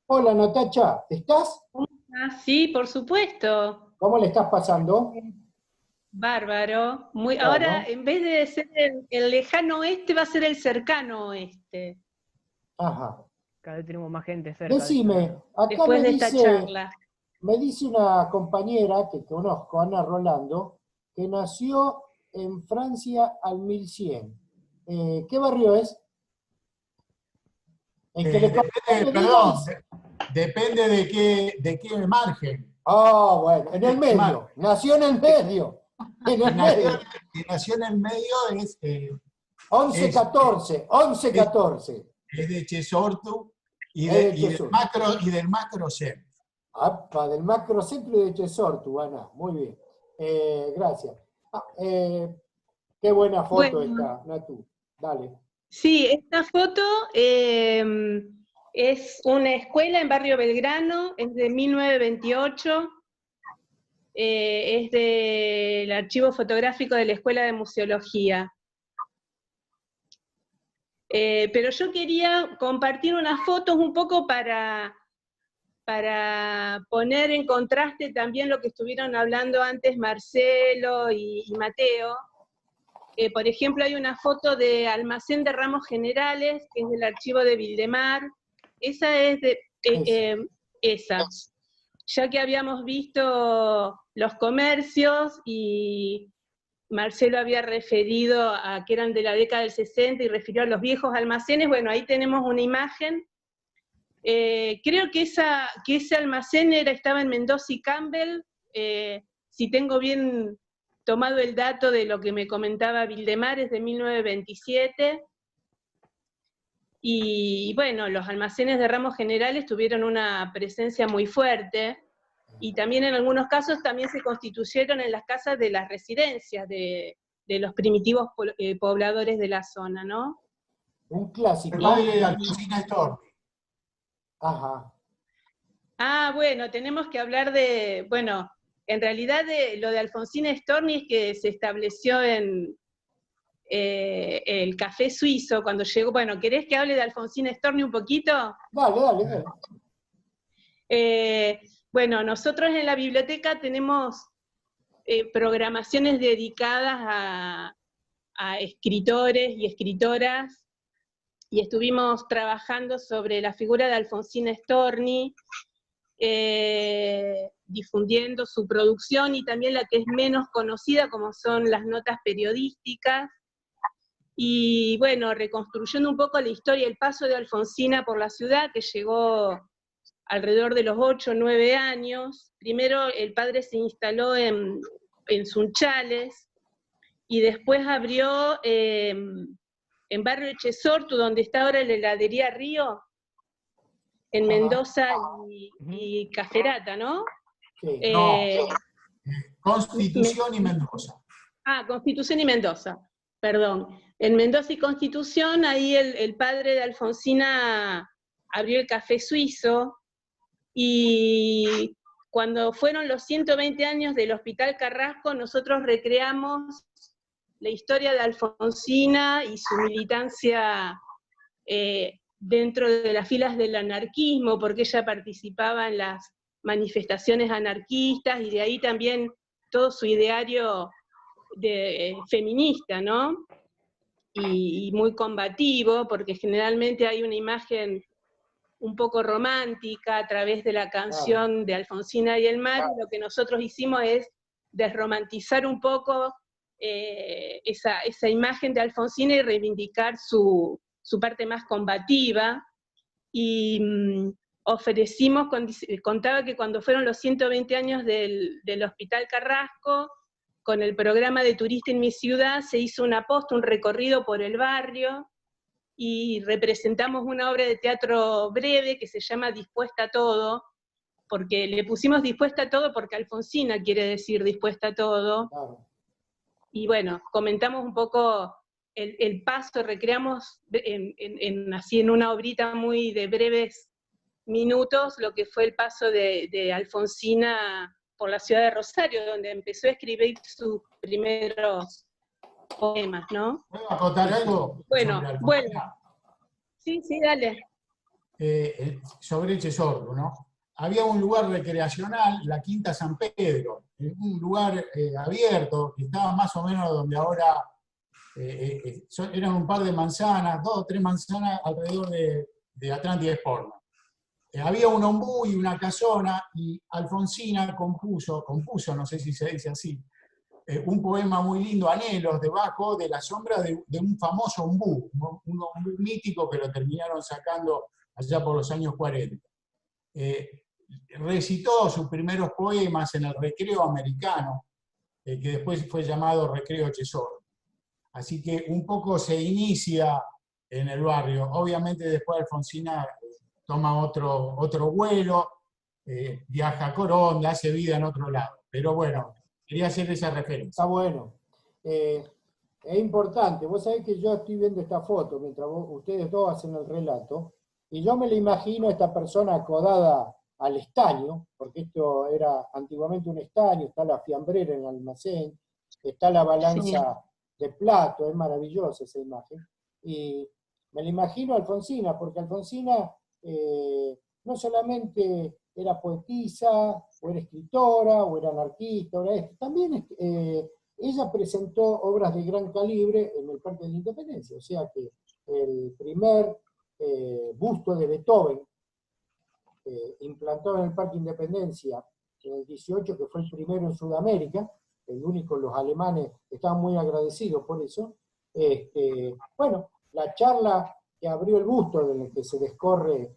Hola Natacha, ¿estás? Ah, sí, por supuesto. ¿Cómo le estás pasando? Bárbaro. Ahora, Bueno, en vez de ser el lejano oeste, va a ser el cercano oeste, ajá. Cada vez tenemos más gente cerca, dice Decime, Ana. acá después de esta charla. me dice una compañera que conozco, Ana Rolando, que nació en Francia al 1100. ¿Qué barrio es? El que le Depende, corresponde, perdón, digas. depende de qué margen. Ah, bueno, en el ¿De qué medio. Nació en el medio. En Si el nació, medio. si nació en el medio Once es, catorce, 11 es, 14. es de Chesortu Es de Chesur. y del macro centro. Apa, del macrocentro de Chesortu, Ana. Muy bien. Gracias. Ah, qué buena foto Bueno, esta, Natu. Dale. sí, esta foto es una escuela en Barrio Belgrano, es de 1928, es del archivo fotográfico de la Escuela de Museología. Pero yo quería compartir unas fotos un poco para poner en contraste también lo que estuvieron hablando antes Marcelo y Mateo. Por ejemplo, hay una foto de Almacén de Ramos Generales, que es del archivo de Vildemar. Esa es de esa. Ya que habíamos visto los comercios y Marcelo había referido a que eran de la década del 60 y refirió a los viejos almacenes, bueno, ahí tenemos una imagen. Creo que ese almacén estaba en Mendoza y Campbell, si tengo bien tomado el dato de lo que me comentaba Vildemar, es de 1927, y bueno, los almacenes de Ramos Generales tuvieron una presencia muy fuerte, y también en algunos casos también se constituyeron en las casas de las residencias de los primitivos pobladores de la zona, ¿no? Un El clásico. padre de Alfonsín Storni. Ajá. Ah, bueno, tenemos que hablar de, bueno, en realidad lo de Alfonsina Storni es que se estableció en el Café Suizo cuando llegó. Bueno, ¿querés que hable de Alfonsina Storni un poquito? Dale, dale, dale. Bueno, nosotros en la biblioteca tenemos programaciones dedicadas a escritores y escritoras, y estuvimos trabajando sobre la figura de Alfonsina Storni, difundiendo su producción y también la que es menos conocida, como son las notas periodísticas, y bueno, reconstruyendo un poco la historia, el paso de Alfonsina por la ciudad, que llegó alrededor de los 8 o 9 años. Primero el padre se instaló en Sunchales, y después abrió en Barrio Chesortu, donde está ahora la heladería Río, en Mendoza y Caferata, ¿no? Sí. Constitución y Mendoza. Constitución y Mendoza, perdón. En Mendoza y Constitución, ahí el padre de Alfonsina abrió el Café Suizo, y cuando fueron los 120 años del Hospital Carrasco, nosotros recreamos la historia de Alfonsina y su militancia dentro de las filas del anarquismo, porque ella participaba en las manifestaciones anarquistas, y de ahí también todo su ideario feminista, ¿no? Y muy combativo, porque generalmente hay una imagen un poco romántica a través de la canción de Alfonsina y el mar, y lo que nosotros hicimos es desromantizar un poco esa imagen de Alfonsina y reivindicar su parte más combativa, y ofrecimos, contaba que cuando fueron los 120 años del Hospital Carrasco, con el programa de Turista en mi ciudad, se hizo una posta, un recorrido por el barrio, y representamos una obra de teatro breve que se llama Dispuesta a Todo, porque le pusimos Dispuesta a Todo porque Alfonsina quiere decir dispuesta a todo. Claro. Y bueno, comentamos un poco el paso, recreamos así en una obrita muy de breves minutos lo que fue el paso de Alfonsina por la ciudad de Rosario, donde empezó a escribir sus primeros poemas, ¿no? ¿Puedo acotar algo Bueno, sobre bueno, Alfonsina? sí, dale. sobre Echesordu, ¿no? Había un lugar recreacional, la Quinta San Pedro, un lugar abierto, que estaba más o menos donde ahora eran un par de manzanas, 2 o 3 manzanas alrededor de Atlántida Sportman. Había un ombú y una casona, y Alfonsina compuso, no sé si se dice así, un poema muy lindo, Anhelos, debajo de la sombra de un famoso ombú, un ombú mítico que lo terminaron sacando allá por los años 40. Recitó sus primeros poemas en el Recreo Americano, que después fue llamado Recreo Echesordu. Así que un poco se inicia en el barrio. Obviamente después Alfonsina toma otro vuelo, viaja a Coronda, hace vida en otro lado. Pero bueno, quería hacer esa referencia. Está bueno. Es importante. Vos sabés que yo estoy viendo esta foto mientras ustedes dos hacen el relato, y yo me la imagino a esta persona acodada al estaño, porque esto era antiguamente un estaño, está la fiambrera en el almacén, está la balanza de plato, es maravillosa esa imagen. Y me la imagino a Alfonsina, porque Alfonsina no solamente era poetisa, o era escritora, o era anarquista, también ella presentó obras de gran calibre en el Parque de la Independencia, o sea que el primer busto de Beethoven implantado en el Parque Independencia en el 18, que fue el primero en Sudamérica, el único, los alemanes estaban muy agradecidos por eso. Bueno, la charla que abrió el busto, en el que se descorre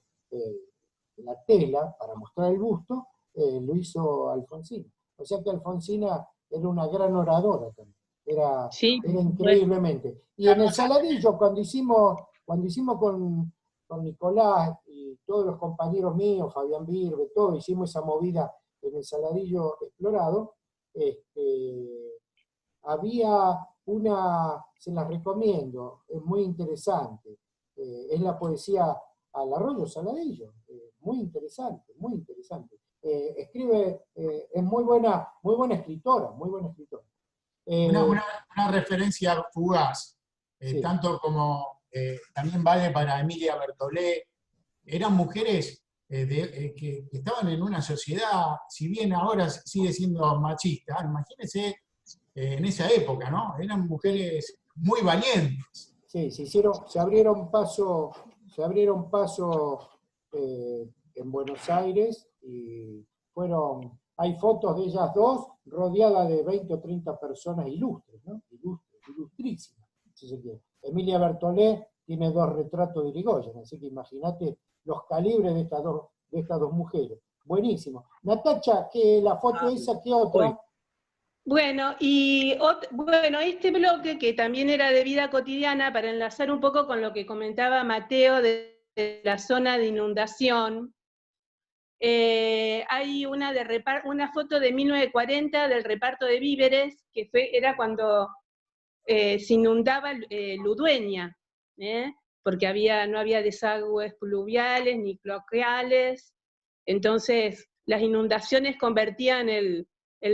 la tela para mostrar el busto, lo hizo Alfonsina. O sea que Alfonsina era una gran oradora también, era increíblemente. Y en el Saladillo, cuando hicimos con Nicolás y todos los compañeros míos, Fabián Birbe, todos hicimos esa movida en el Saladillo Explorado, había una, se las recomiendo, es muy interesante, es la poesía al Arroyo Saladillo, muy interesante, muy interesante. Escribe, es muy buena escritora, muy buena escritora. Una referencia fugaz, Sí. tanto como también vale para Emilia Bertollet. Eran mujeres que estaban en una sociedad, si bien ahora sigue siendo machista, imagínense en esa época, ¿no? Eran mujeres muy valientes. Sí, se abrieron paso en Buenos Aires, y hay fotos de ellas dos rodeadas de 20 o 30 personas ilustres, ¿no? Ilustrísimas, si se quiere. Emilia Bertollet tiene 2 retratos de Irigoyen, así que imagínate los calibres de estas dos mujeres. Buenísimo. Natacha, la foto esa, ¿qué otra? Bueno, este bloque, que también era de vida cotidiana, para enlazar un poco con lo que comentaba Mateo de la zona de inundación, hay una foto de 1940 del reparto de víveres, que era cuando se inundaba Ludueña, porque no había desagües pluviales ni cloacales, entonces las inundaciones convertían el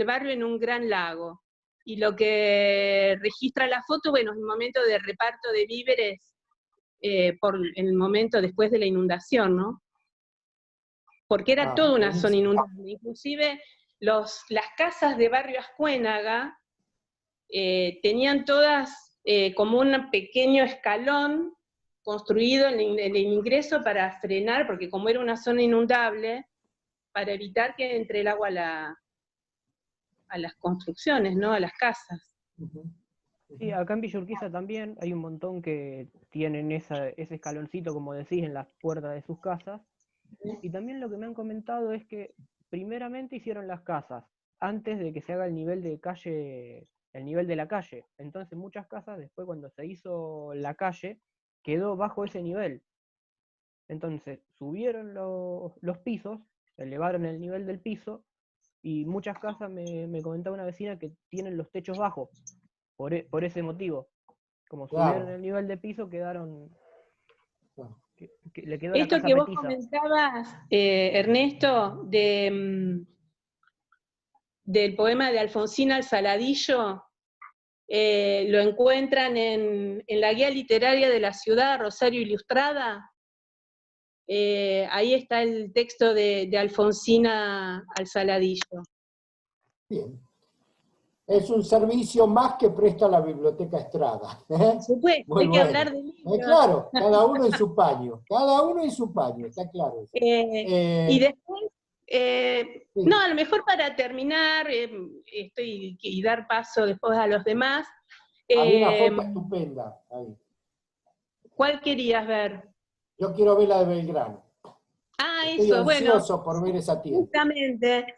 barrio en un gran lago. Y lo que registra la foto, bueno, es un momento de reparto de víveres en el momento después de la inundación, ¿no? Porque era toda una zona inundable. Inclusive las casas de barrio Ascuénaga tenían todas como un pequeño escalón construido en el ingreso para frenar, porque como era una zona inundable, para evitar que entre el agua a las construcciones, ¿no? A las casas. Sí, acá en Villa Urquiza también hay un montón que tienen ese escaloncito, como decís, en las puertas de sus casas. Y también lo que me han comentado es que primeramente hicieron las casas antes de que se haga el nivel de la calle. Entonces muchas casas, después cuando se hizo la calle, quedó bajo ese nivel. Entonces subieron los pisos, elevaron el nivel del piso, y muchas casas, me comentaba una vecina, que tienen los techos bajos, por ese motivo. Como subieron el nivel de piso, quedaron... le quedó esto la casa que vos petiza. comentabas, Ernesto, del poema de Alfonsina al Saladillo, lo encuentran en la guía literaria de la ciudad, Rosario Ilustrada, ahí está el texto de Alfonsina al Saladillo. Bien. Es un servicio más que presta la Biblioteca Estrada. Por supuesto, hay que hablar de libros. Claro, cada uno en su paño, está claro. Y después, sí. no, a lo mejor para terminar, y dar paso después a los demás. Hay una foto estupenda ahí. ¿Cuál querías ver? Yo quiero ver la de Belgrano. Estoy ansioso por ver esa tienda. Justamente,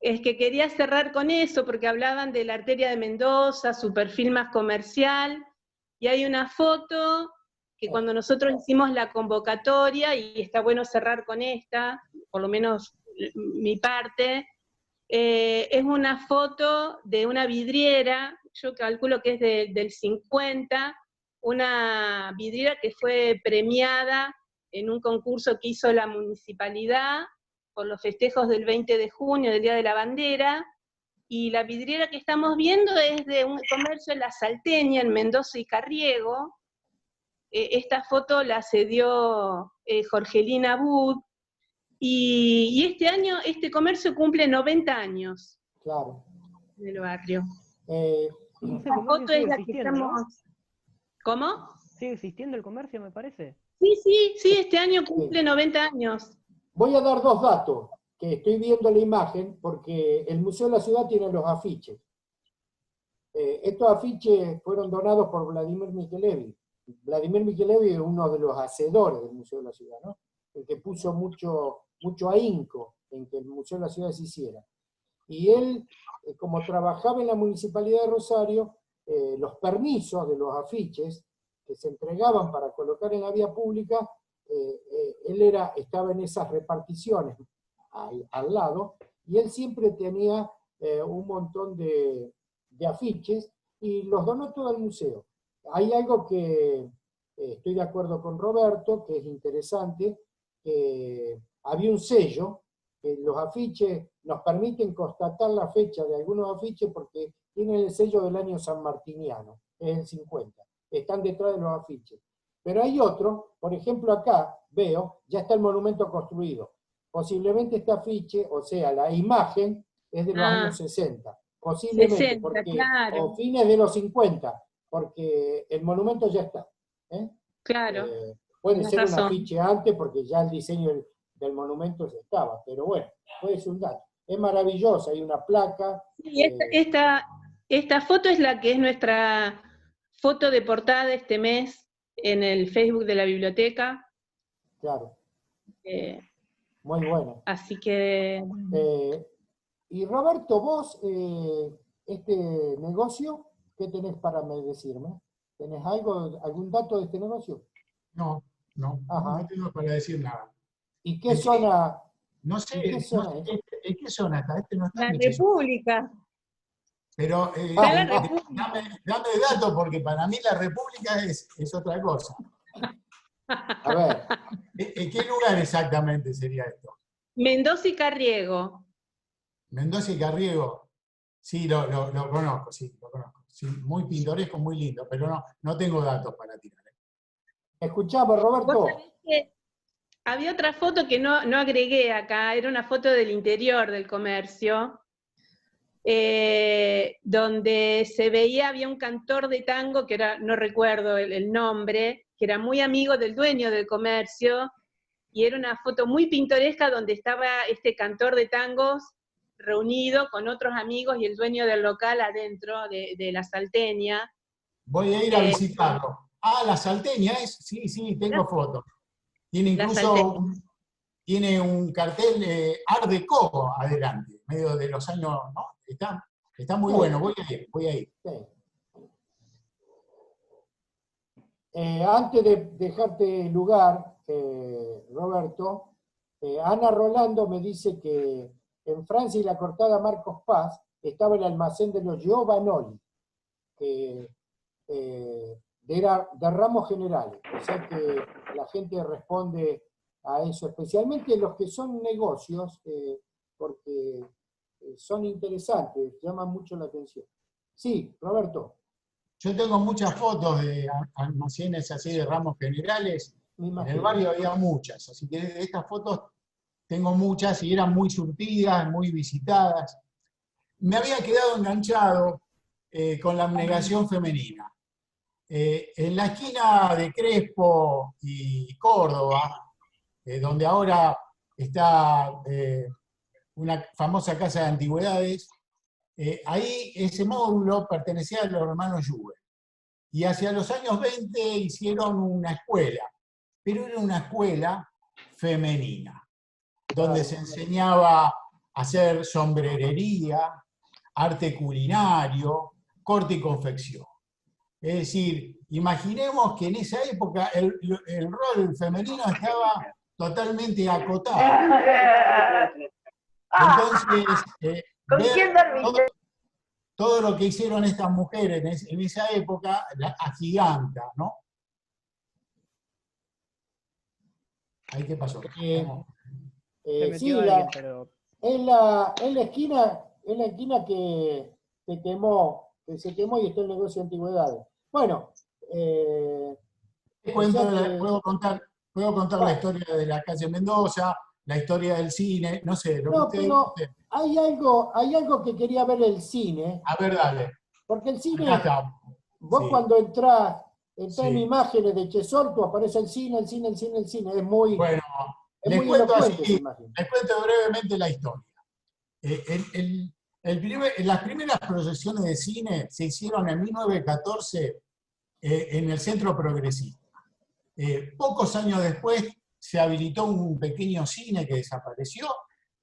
es que quería cerrar con eso, porque hablaban de la arteria de Mendoza, su perfil más comercial, y hay una foto que cuando nosotros hicimos la convocatoria, y está bueno cerrar con esta, por lo menos mi parte, es una foto de una vidriera, yo calculo que es del 50, una vidriera que fue premiada en un concurso que hizo la municipalidad por los festejos del 20 de junio, del Día de la Bandera, y la vidriera que estamos viendo es de un comercio en La Salteña, en Mendoza y Carriego. Esta foto la cedió Jorgelina Bud, y este año este comercio cumple 90 años. Claro. En el barrio. La foto es la que estamos... ¿no? ¿Cómo? ¿Sigue existiendo el comercio, me parece? Sí, este año cumple 90 años. Voy a dar dos datos, que estoy viendo la imagen, porque el Museo de la Ciudad tiene los afiches. Estos afiches fueron donados por Vladimir Michelevi. Vladimir Michelevi es uno de los hacedores del Museo de la Ciudad, ¿no? El que puso mucho ahínco en que el Museo de la Ciudad se hiciera. Y él, como trabajaba en la Municipalidad de Rosario, los permisos de los afiches que se entregaban para colocar en la vía pública, él estaba en esas reparticiones al lado, y él siempre tenía un montón de afiches, y los donó todo al museo. Hay algo que estoy de acuerdo con Roberto, que es interesante, que había un sello, que los afiches nos permiten constatar la fecha de algunos afiches porque tienen el sello del año sanmartiniano, es el 50, están detrás de los afiches. Pero hay otro, por ejemplo acá, veo, ya está el monumento construido. Posiblemente este afiche, o sea, la imagen, es de los años 60. Posiblemente, 60, porque, claro. o fines de los 50, porque el monumento ya está. Claro. Puede ser un afiche antes, porque ya el diseño del monumento ya estaba, pero bueno, puede ser un dato. Es maravillosa, hay una placa. Sí, esta foto es la que es nuestra foto de portada de este mes en el Facebook de la biblioteca. Claro. Muy bueno. Así que... y Roberto, vos, este negocio, ¿qué tenés para decirme? ¿Tenés algún dato de este negocio? No tengo para decir nada. ¿Y qué zona? No sé, ¿en qué zona está? No está la República. Pero dame datos, porque para mí la República es otra cosa. A ver. ¿En qué lugar exactamente sería esto? Mendoza y Carriego. Mendoza y Carriego. Sí, lo conozco, sí, lo conozco. Sí, muy pintoresco, muy lindo, pero no tengo datos para tirar. Escuchamos, Roberto. ¿Vos sabés que había otra foto que no agregué acá, era una foto del interior del comercio, donde se veía, había un cantor de tango, que era, no recuerdo el nombre, que era muy amigo del dueño del comercio, y era una foto muy pintoresca donde estaba este cantor de tangos reunido con otros amigos y el dueño del local adentro de La Salteña. Voy a ir a visitarlo. La Salteña es, sí, tengo fotos. Tiene incluso tiene un cartel Art Deco adelante, medio de los años, ¿no? Está muy bueno, voy a ir. Sí. Antes de dejarte lugar, Roberto, Ana Rolando me dice que en Francia y la cortada Marcos Paz estaba el almacén de los Giovanoli, que era de ramos generales, o sea que la gente responde a eso, especialmente los que son negocios, porque son interesantes, llaman mucho la atención. Sí, Roberto. Yo tengo muchas fotos de almacenes así de ramos generales, Me En el imagino. barrio había muchas, así que de estas fotos tengo muchas y eran muy surtidas, muy visitadas. Me había quedado enganchado con la abnegación femenina. En la esquina de Crespo y Córdoba, donde ahora está una famosa casa de antigüedades, ahí ese módulo pertenecía a los hermanos Juve. Y hacia los años 20 hicieron una escuela, pero era una escuela femenina, donde se enseñaba a hacer sombrerería, arte culinario, corte y confección. Es decir, imaginemos que en esa época el rol femenino estaba totalmente acotado. Entonces, ¿Con quién dormiste? todo lo que hicieron estas mujeres en esa época agiganta, ¿no? ¿Ahí qué pasó? Se metió Sí, alguien, pero... es la esquina que se quemó y está el negocio de antigüedades. Bueno, Puedo contar la historia de la calle Mendoza, la historia del cine, no sé, lo que no, ustedes pero gusten. hay algo que quería ver el cine, A ver, dale. porque el Acá cine, está. vos Sí, cuando entrás en sí. imágenes de Chesolto aparece el cine, el cine, el cine, el cine, es muy Bueno, les cuento elocuente esa así, imagen. les cuento brevemente la historia. Las primeras proyecciones de cine se hicieron en 1914 en el Centro Progresista. Pocos años después se habilitó un pequeño cine que desapareció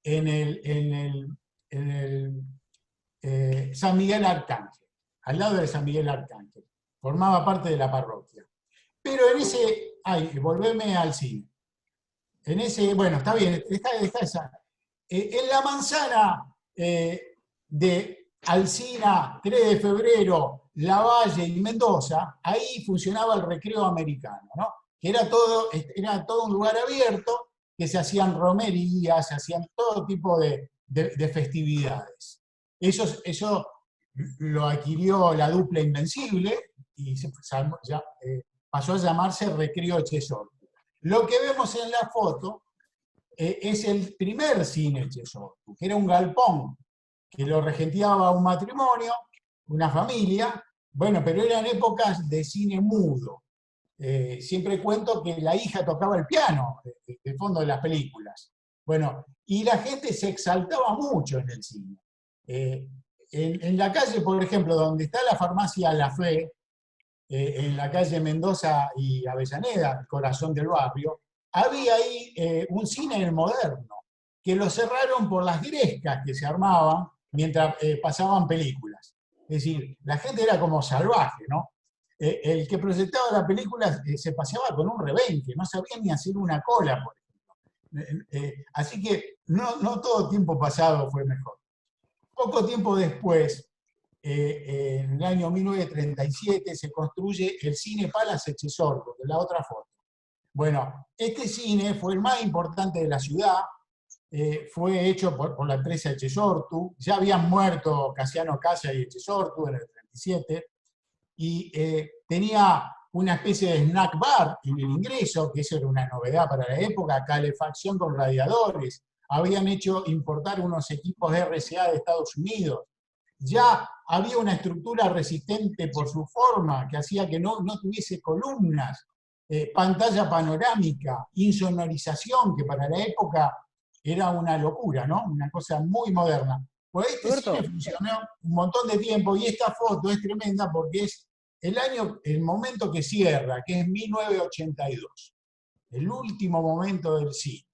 en el San Miguel Arcángel, al lado de San Miguel Arcángel. Formaba parte de la parroquia. Pero en ese, volveme al cine. En ese, bueno, está bien, está esa. En la manzana de Alsina, 3 de Febrero, Lavalle y Mendoza, ahí funcionaba el recreo americano, ¿no? Que era todo un lugar abierto, que se hacían romerías, se hacían todo tipo de festividades. Eso lo adquirió la dupla Invencible y pasó a llamarse Recreo Chesolto. Lo que vemos en la foto es el primer cine Chesolto, que era un galpón que lo regenteaba un matrimonio, una familia, bueno, pero eran épocas de cine mudo. Siempre cuento que la hija tocaba el piano de fondo de las películas. Bueno, y la gente se exaltaba mucho en el cine. En la calle, por ejemplo, donde está la farmacia La Fe, en la calle Mendoza y Avellaneda, el corazón del barrio, había ahí un cine moderno, que lo cerraron por las grescas que se armaban mientras pasaban películas. Es decir, la gente era como salvaje, ¿no? El que proyectaba la película se paseaba con un rebenque, no sabía ni hacer una cola, por ejemplo. Así que no todo tiempo pasado fue mejor. Poco tiempo después, en el año 1937, se construye el Cine Palace Chesolto, de la otra foto. Bueno, este cine fue el más importante de la ciudad, fue hecho por la empresa Echesortu, ya habían muerto Casiano Casa y Echesortu en el 37, y tenía una especie de snack bar en el ingreso, que eso era una novedad para la época, calefacción con radiadores, habían hecho importar unos equipos de RCA de Estados Unidos, ya había una estructura resistente por su forma, que hacía que no tuviese columnas, pantalla panorámica, insonorización, que para la época era una locura, ¿no? Una cosa muy moderna. Pues este cine funcionó un montón de tiempo y esta foto es tremenda porque es el momento que cierra, que es 1982, el último momento del cine.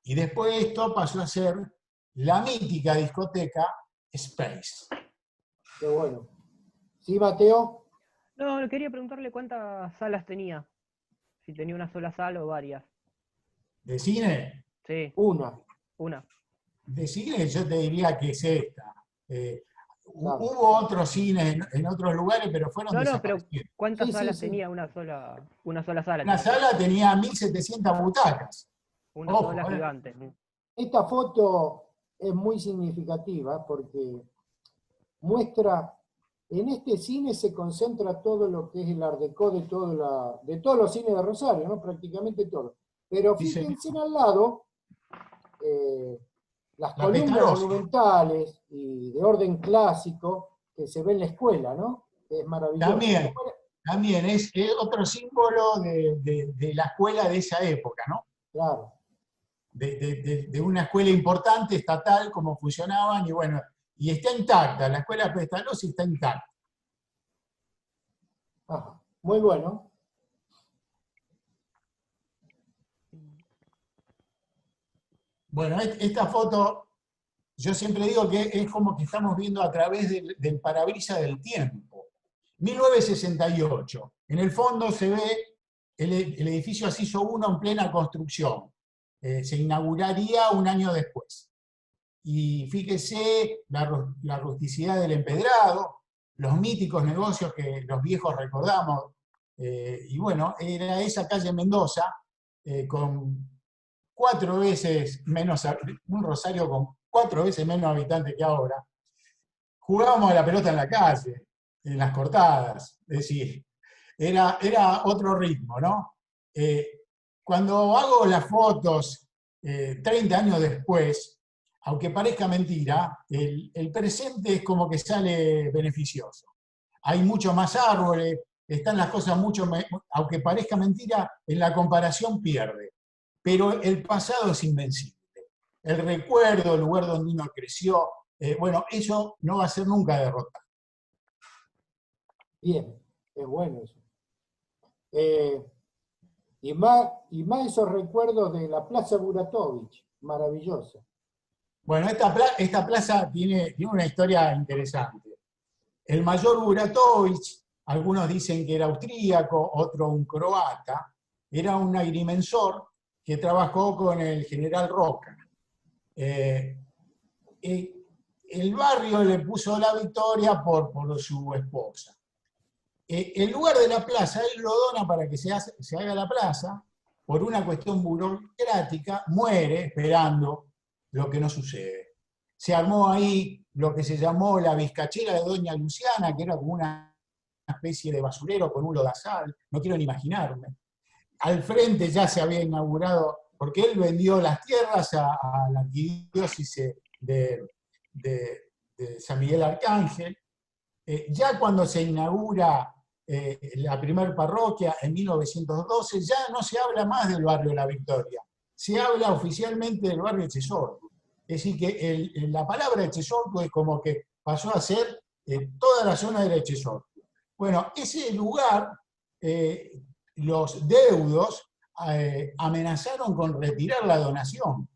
Y después de esto pasó a ser la mítica discoteca Space. Qué bueno. ¿Sí, Mateo? No, quería preguntarle cuántas salas tenía. Si tenía una sola sala o varias. ¿De cine? Sí. Una. De cine yo te diría que es esta. Hubo otros cines en otros lugares, pero fueron desaparecidos. Pero ¿cuántas salas tenía una sola sala? Una sala tenía 1.700 butacas. Una sola gigante. Esta foto es muy significativa porque muestra en este cine se concentra todo lo que es el Art Deco de todos los cines de Rosario, ¿no? Prácticamente todo. Pero Sí, señor. fíjense al lado, las La columnas Pestalozzi. monumentales y de orden clásico que se ve en la escuela, ¿no? Que es maravilloso. También es otro símbolo de la escuela de esa época, ¿no? Claro. De una escuela importante, estatal, cómo funcionaban, y bueno, y está intacta, la escuela Pestalozzi está intacta. Ajá. Muy bueno. Bueno, esta foto, yo siempre digo que es como que estamos viendo a través del parabrisas del tiempo. 1968. En el fondo se ve el edificio Aciso 1 en plena construcción. Se inauguraría un año después. Y fíjese la rusticidad del empedrado, los míticos negocios que los viejos recordamos. Y bueno, era esa calle Mendoza, con 4 veces menos, un Rosario con 4 veces menos habitantes que ahora. Jugábamos a la pelota en la calle, en las cortadas, es decir, era otro ritmo, ¿no? Cuando hago las fotos 30 años después, aunque parezca mentira, el presente es como que sale beneficioso. Hay muchos más árboles, están las cosas mucho, aunque parezca mentira, en la comparación pierde. Pero el pasado es invencible. El recuerdo, el lugar donde uno creció, bueno, eso no va a ser nunca derrotado. Bien, es bueno eso. Y más esos recuerdos de la Plaza Buratovich, maravillosa. Bueno, esta plaza tiene una historia interesante. El mayor Buratovich, algunos dicen que era austríaco, otro un croata, era un agrimensor que trabajó con el general Roca. El barrio le puso la Victoria por su esposa. El lugar de la plaza, él lo dona para que se haga la plaza, por una cuestión burocrática, muere esperando lo que no sucede. Se armó ahí lo que se llamó la vizcachera de Doña Luciana, que era como una especie de basurero con un lodazal, no quiero ni imaginarme. Al frente ya se había inaugurado, porque él vendió las tierras a la arquidiócesis de San Miguel Arcángel. Ya cuando se inaugura la primer parroquia en 1912, ya no se habla más del barrio La Victoria, se habla oficialmente del barrio Echesortu. Es decir, que la palabra Echesortu es como que pasó a ser toda la zona de Echesortu. Bueno, ese lugar, los deudos amenazaron con retirar la donación.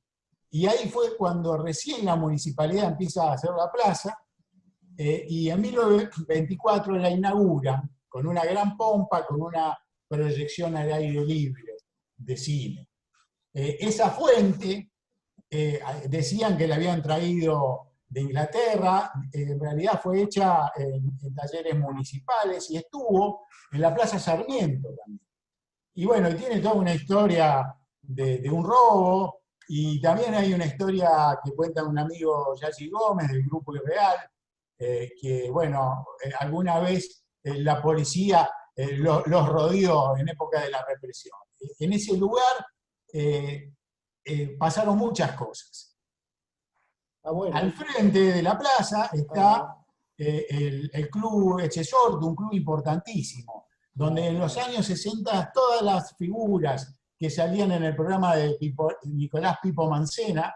Y ahí fue cuando recién la municipalidad empieza a hacer la plaza, y en 1924 la inauguran con una gran pompa, con una proyección al aire libre de cine. Esa fuente, decían que la habían traído de Inglaterra, en realidad fue hecha en talleres municipales y estuvo en la Plaza Sarmiento también. Y bueno, y tiene toda una historia de un robo, y también hay una historia que cuenta un amigo, Yassi Gómez, del Grupo Irreal, que, bueno, alguna vez la policía los rodeó en época de la represión. En ese lugar pasaron muchas cosas. Bueno. Al frente de la plaza está el Club Echesortu, un club importantísimo, donde en los años 60 todas las figuras que salían en el programa de Nicolás Pipo Mancena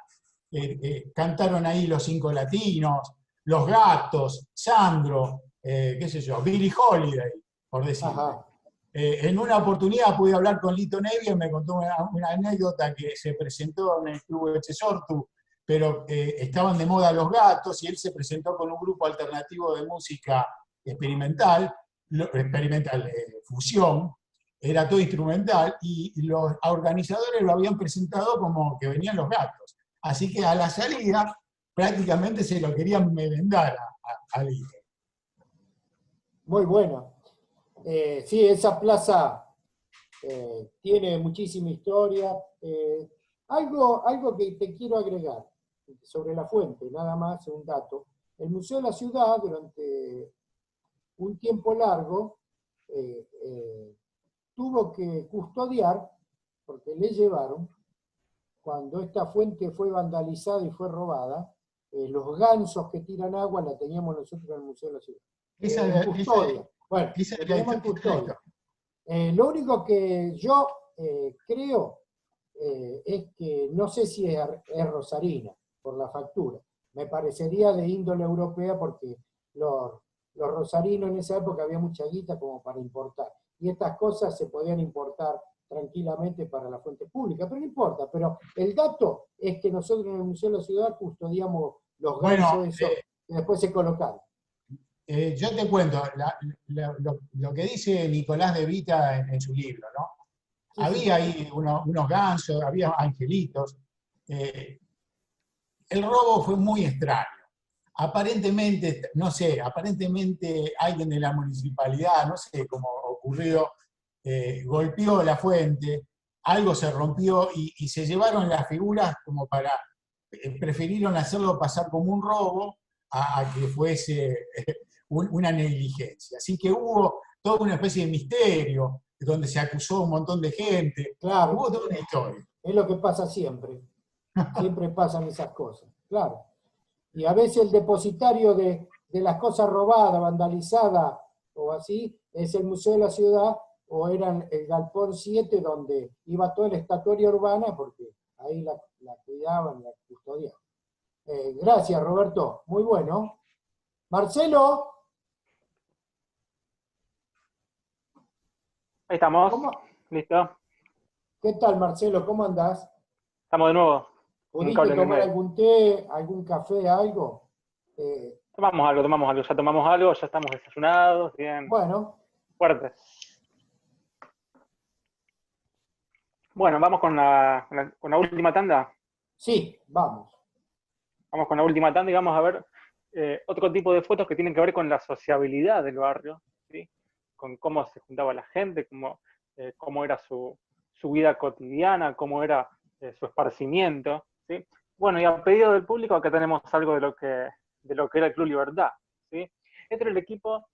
cantaron ahí Los Cinco Latinos, Los Gatos, Sandro, qué sé yo, Billie Holiday, por decirlo. En una oportunidad pude hablar con Lito Nevia y me contó una anécdota que se presentó en el Club Echesortu, pero estaban de moda Los Gatos y él se presentó con un grupo alternativo de música experimental, fusión, era todo instrumental, y los organizadores lo habían presentado como que venían Los Gatos. Así que a la salida prácticamente se lo querían merendar a Lito. Muy bueno. Sí, esa plaza tiene muchísima historia. Algo que te quiero agregar sobre la fuente, nada más un dato. El Museo de la Ciudad, durante un tiempo largo tuvo que custodiar, porque le llevaron, cuando esta fuente fue vandalizada y fue robada, los gansos que tiran agua la teníamos nosotros en el Museo de la Ciudad. En custodia. Bueno, lo teníamos en custodia. Lo único que yo creo es que, no sé si es rosarina, por la factura. Me parecería de índole europea porque los rosarinos en esa época había mucha guita como para importar. Y estas cosas se podían importar tranquilamente para la fuente pública, pero no importa. Pero el dato es que nosotros en el Museo de la Ciudad custodiamos los gansos esos que después se colocaron. Yo te cuento lo que dice Nicolás de Vita en su libro, ¿no? Sí, había ahí unos gansos, había angelitos. El robo fue muy extraño. Aparentemente, no sé, aparentemente alguien de la municipalidad, no sé cómo ocurrió, golpeó la fuente, algo se rompió y se llevaron las figuras como para, prefirieron hacerlo pasar como un robo a que fuese una negligencia. Así que hubo toda una especie de misterio, donde se acusó a un montón de gente. Claro, hubo toda una historia. Es lo que pasa siempre. Siempre pasan esas cosas, claro. Y a veces el depositario de las cosas robadas, vandalizadas o así, es el Museo de la Ciudad, o era el Galpón 7, donde iba toda la estatuaria urbana, porque ahí la cuidaban, la custodiaban. Gracias, Roberto. Muy bueno. Marcelo. Ahí estamos. Listo. ¿Qué tal, Marcelo? ¿Cómo andás? Estamos de nuevo. ¿Pudiste tomar algún té, algún café, algo? Tomamos algo, ya tomamos algo, ya estamos desayunados, bien. Bueno. Fuertes. Bueno, ¿vamos con la última tanda? Sí, vamos. Vamos con la última tanda y vamos a ver otro tipo de fotos que tienen que ver con la sociabilidad del barrio, ¿sí? Con cómo se juntaba la gente, cómo era su vida cotidiana, cómo era su esparcimiento, ¿sí? Bueno, y a pedido del público acá tenemos algo de lo que era el Club Libertad, ¿sí? Este era el equipo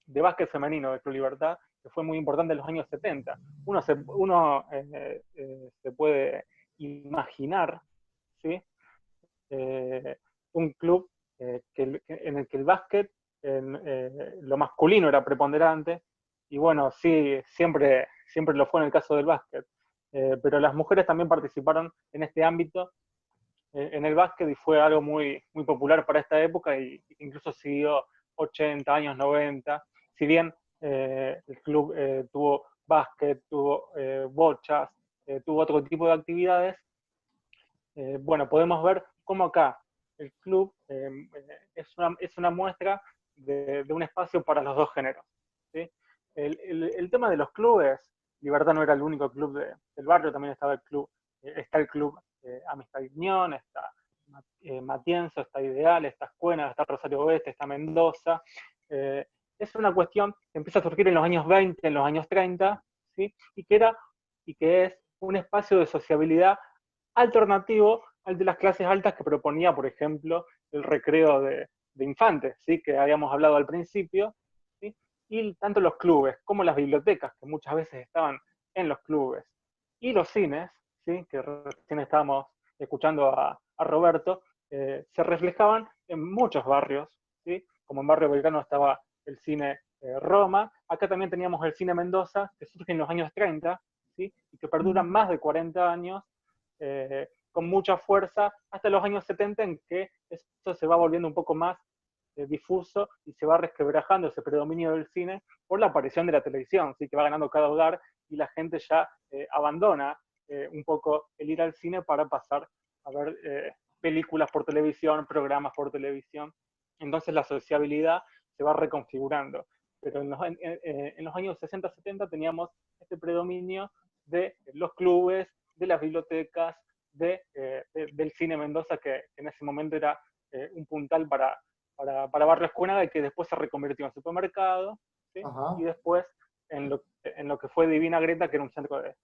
de básquet femenino del Club Libertad, que fue muy importante en los años 70. Uno se puede imaginar, ¿sí? Un club en el que el básquet, lo masculino era preponderante, y bueno, sí, siempre lo fue en el caso del básquet, pero las mujeres también participaron en este ámbito, en el básquet, y fue algo muy, muy popular para esta época, y incluso siguió 80 años, 90, si bien el club tuvo básquet, tuvo bochas, tuvo otro tipo de actividades. Bueno, podemos ver cómo acá el club es una muestra de un espacio para los dos géneros, ¿sí? El tema de los clubes, Libertad no era el único club del barrio, también estaba está el club Amistad y Unión, está Matienzo, está Ideal, está Escuena, está Rosario Oeste, está Mendoza. Es una cuestión que empieza a surgir en los años 20, en los años 30, ¿sí? y que es un espacio de sociabilidad alternativo al de las clases altas que proponía, por ejemplo, el recreo de infantes, ¿sí? Que habíamos hablado al principio, ¿sí? Y tanto los clubes como las bibliotecas, que muchas veces estaban en los clubes, y los cines, ¿sí? Que recién estábamos escuchando a Roberto, se reflejaban en muchos barrios, ¿sí? Como en Barrio Belgrano estaba el cine Roma, acá también teníamos el cine Mendoza, que surge en los años 30, ¿sí? Y que perdura más de 40 años, con mucha fuerza, hasta los años 70, en que esto se va volviendo un poco más difuso y se va resquebrajando ese predominio del cine por la aparición de la televisión, ¿sí? Que va ganando cada hogar y la gente ya abandona un poco el ir al cine para pasar a ver películas por televisión, programas por televisión. Entonces la sociabilidad se va reconfigurando. Pero en los años 60-70 teníamos este predominio de los clubes, de las bibliotecas, del cine Mendoza, que en ese momento era un puntal para Barrio Escuena, y que después se reconvirtió en supermercado, ¿sí? Y después en lo que fue Divina Greta, que era un centro de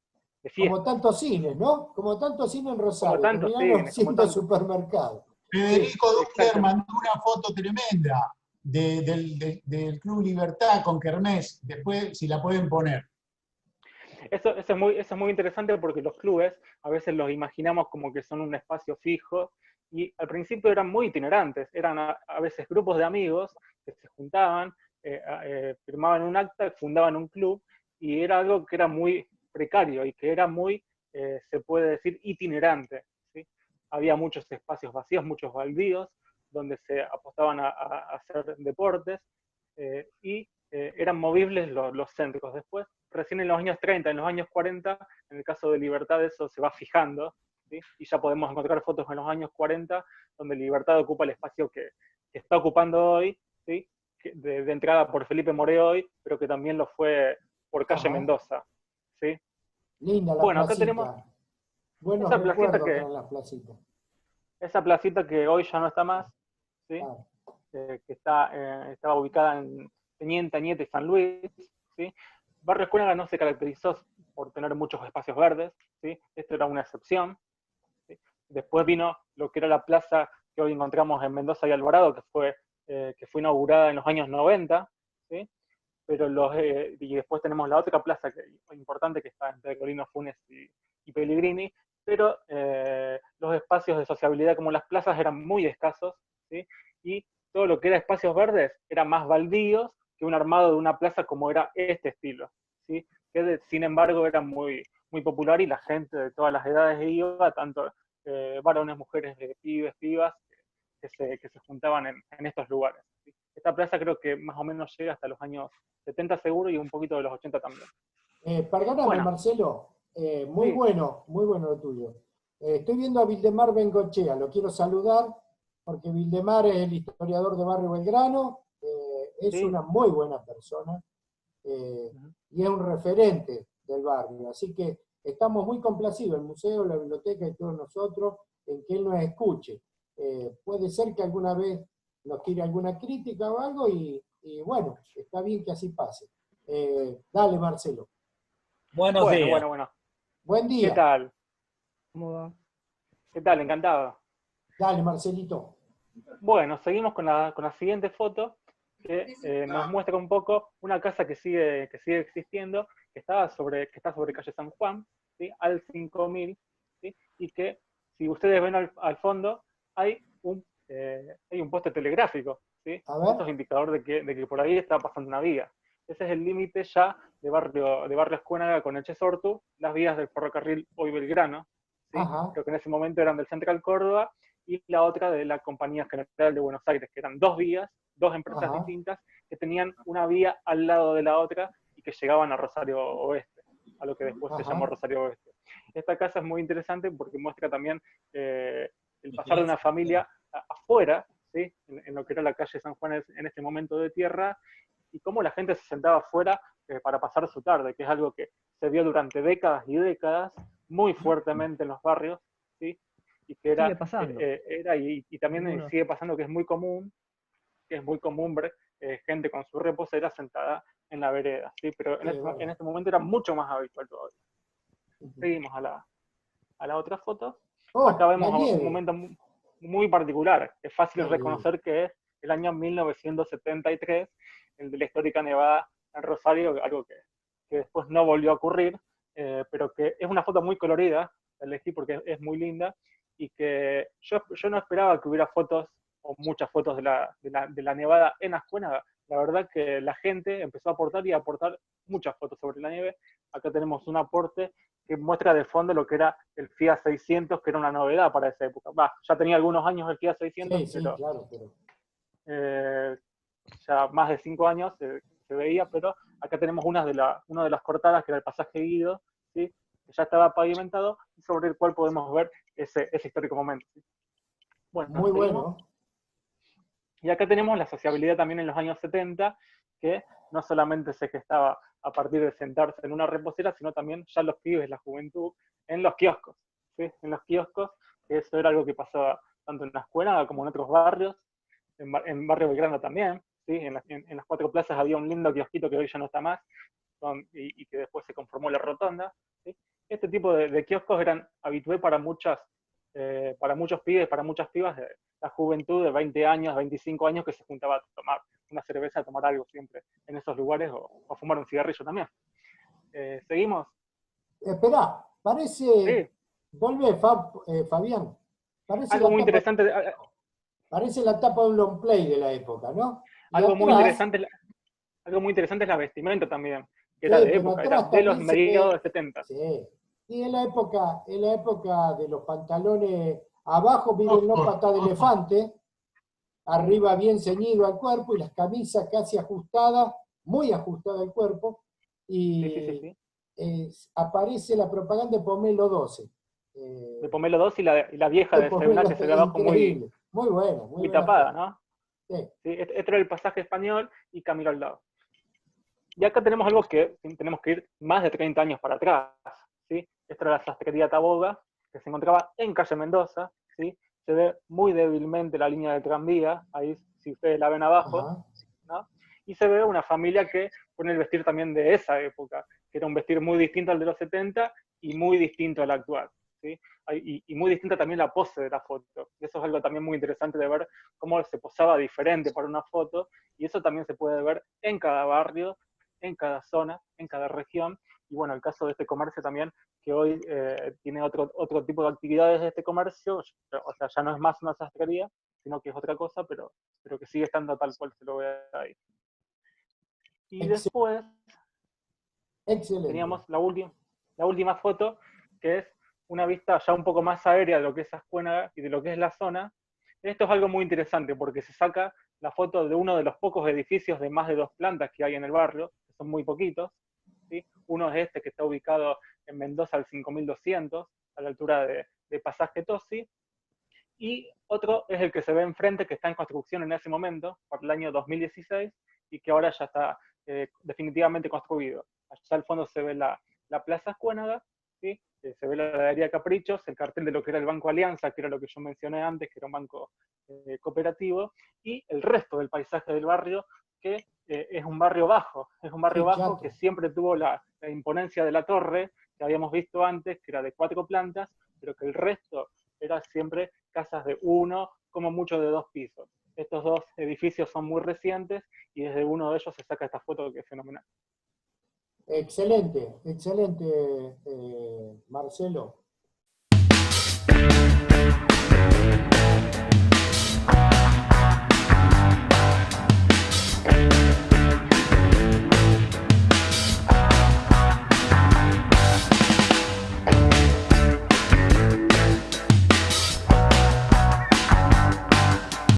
fiesta. Como tantos cines, ¿no? Como tantos cines en Rosario, como tantos cines, siendo supermercado. Federico Ducker mandó una foto tremenda. del Club Libertad con Kermés, después si la pueden poner. Eso es muy interesante porque los clubes a veces los imaginamos como que son un espacio fijo y al principio eran muy itinerantes, eran a veces grupos de amigos que se juntaban, firmaban un acta, fundaban un club y era algo que era muy precario y que era muy, se puede decir, itinerante, ¿sí? Había muchos espacios vacíos, muchos baldíos, donde se apostaban a hacer deportes y eran movibles los céntricos. Después, recién en los años 30, en los años 40, en el caso de Libertad eso se va fijando, ¿sí? Y ya podemos encontrar fotos en los años 40 donde Libertad ocupa el espacio que está ocupando hoy, ¿sí? De entrada por Felipe Morehoy, pero que también lo fue por calle Mendoza, ¿sí? Linda la bueno, placita. acá tenemos Buenos esa placita recuerdos en la placita. esa placita que hoy ya no está más, ¿sí? Que estaba ubicada en Teniente, Añete y San Luis, ¿sí? Barrio Escuénaga no se caracterizó por tener muchos espacios verdes, ¿sí? Esto era una excepción, ¿sí? Después vino lo que era la plaza que hoy encontramos en Mendoza y Alvarado, que fue inaugurada en los años 90, ¿sí? Pero y después tenemos la otra plaza importante que está entre Colino Funes y Pellegrini, pero los espacios de sociabilidad como las plazas eran muy escasos, ¿sí? Y todo lo que era espacios verdes era más baldíos que un armado de una plaza como era este estilo, ¿sí? Que sin embargo era muy, muy popular y la gente de todas las edades iba, tanto varones, mujeres, pibes, pibas, que se juntaban en estos lugares, ¿sí? Esta plaza creo que más o menos llega hasta los años 70 seguro y un poquito de los 80 también. Perdóname, Bueno, Marcelo, muy sí. muy bueno lo tuyo. Estoy viendo a Vildemar Bengochea, lo quiero saludar, porque Vildemar es el historiador de Barrio Belgrano, es Sí. una muy buena persona, y es un referente del barrio, así que estamos muy complacidos, el museo, la biblioteca y todos nosotros, en que él nos escuche. Puede ser que alguna vez nos tire alguna crítica o algo, y bueno, está bien que así pase. Dale, Marcelo. Buenos días. Bueno. Buen ¿Qué día. tal? ¿Cómo va? ¿Qué tal? Encantado. Dale, Marcelito. Bueno, seguimos con la siguiente foto, que nos muestra un poco una casa que sigue existiendo, que está sobre calle San Juan, ¿sí? Al 5000, ¿sí? Y que, si ustedes ven al fondo, hay un poste telegráfico, ¿sí? A ver. Esto es indicador de que por ahí está pasando una vía. Ese es el límite ya de barrio Escuénaga con el Chesortu, las vías del ferrocarril hoy Belgrano, ¿sí? Creo que en ese momento eran del Central Córdoba, y la otra de la Compañía General de Buenos Aires, que eran dos vías, dos empresas distintas, que tenían una vía al lado de la otra y que llegaban a Rosario Oeste, a lo que después se llamó Rosario Oeste. Esta casa es muy interesante porque muestra también el pasar de una familia afuera, ¿sí? En lo que era la calle San Juan en este momento de tierra, y cómo la gente se sentaba afuera para pasar su tarde, que es algo que se vio durante décadas y décadas, muy fuertemente en los barrios, ¿sí? Y que Sigue pasando. Y también sigue pasando, que es muy común ver gente con su reposera sentada en la vereda, ¿sí? Pero en este momento era mucho más habitual todavía. Seguimos a la otra foto. Acá vemos un momento muy particular. Es fácil reconocer que es el año 1973, el de la histórica nevada en Rosario, algo que después no volvió a ocurrir, pero que es una foto muy colorida, la elegí porque es muy linda, y que yo no esperaba que hubiera fotos, o muchas fotos de la nevada en Ascuénaga. La verdad que la gente empezó a aportar muchas fotos sobre la nieve. Acá tenemos un aporte que muestra de fondo lo que era el Fiat 600, que era una novedad para esa época. Ya tenía algunos años el Fiat 600, pero, claro. Ya más de 5 años se veía, pero acá tenemos una de las cortadas, que era el pasaje Guido, ¿sí? Que ya estaba pavimentado, y sobre el cual podemos ver ese histórico momento, ¿sí? Bueno, muy seguimos. bueno. Y acá tenemos la sociabilidad también en los años 70, que no solamente se gestaba a partir de sentarse en una reposera, sino también ya los pibes, la juventud, en los kioscos, ¿sí? En los kioscos, que eso era algo que pasaba tanto en la escuela como en otros barrios, en Barrio Belgrano también, ¿sí? En las 4 plazas había un lindo kiosquito que hoy ya no está más, y que después se conformó la rotonda, ¿sí? Este tipo de kioscos eran habituales para muchos pibes, para muchas pibas de la juventud de 20 años, 25 años, que se juntaba a tomar una cerveza, a tomar algo siempre en esos lugares, o fumar un cigarrillo también. ¿Seguimos? Esperá, parece... Sí. Vuelve, Fabián. Parece algo muy interesante. Parece la tapa de un long play de la época, ¿no? Y algo atrás, muy interesante es la vestimenta también, que era sí, de pero época, atrás era de los también se ve- mediados de 70. Sí. Y en la época de los pantalones, abajo, mírenlo, pata de elefante, arriba bien ceñido al cuerpo, y las camisas casi ajustadas, muy ajustada al cuerpo, y Sí. aparece la propaganda de Pomelo 12. De Pomelo 2 y la vieja de Pomelo, Sevenache se ve abajo increíble, muy buena, muy tapada, ¿no? Sí. Sí, este era el pasaje español y Camilo al lado. Y acá tenemos algo que tenemos que ir más de 30 años para atrás, ¿sí? Esta era la sastrería Taboga, que se encontraba en calle Mendoza, ¿sí? Se ve muy débilmente la línea de tranvía, ahí si ustedes la ven abajo, ¿no? Y se ve una familia que pone el vestir también de esa época, que era un vestir muy distinto al de los 70 y muy distinto al actual, ¿sí? Y muy distinta también la pose de la foto. Eso es algo también muy interesante de ver cómo se posaba diferente para una foto, y eso también se puede ver en cada barrio, en cada zona, en cada región. Y bueno, el caso de este comercio también, que hoy tiene otro tipo de actividades de este comercio, o sea, ya no es más una sastrería, sino que es otra cosa, pero que sigue estando tal cual se lo ve ahí. Y después teníamos la última foto, que es una vista ya un poco más aérea de lo que es Ascuénaga y de lo que es la zona. Esto es algo muy interesante porque se saca la foto de uno de los pocos edificios de más de 2 plantas que hay en el barrio, que son muy poquitos, ¿sí? Uno es este que está ubicado en Mendoza al 5200, a la altura de Pasaje Tosi, y otro es el que se ve enfrente, que está en construcción en ese momento, por el año 2016, y que ahora ya está definitivamente construido. Allá al fondo se ve la Plaza Ascuénaga, ¿sí? Se ve la heladería Caprichos, el cartel de lo que era el Banco Alianza, que era lo que yo mencioné antes, que era un banco cooperativo, y el resto del paisaje del barrio, que es un barrio bajo, que siempre tuvo la imponencia de la torre, que habíamos visto antes, que era de 4 plantas, pero que el resto era siempre casas de 1, como mucho de 2 pisos. Estos 2 edificios son muy recientes, y desde uno de ellos se saca esta foto que es fenomenal. Excelente, Marcelo.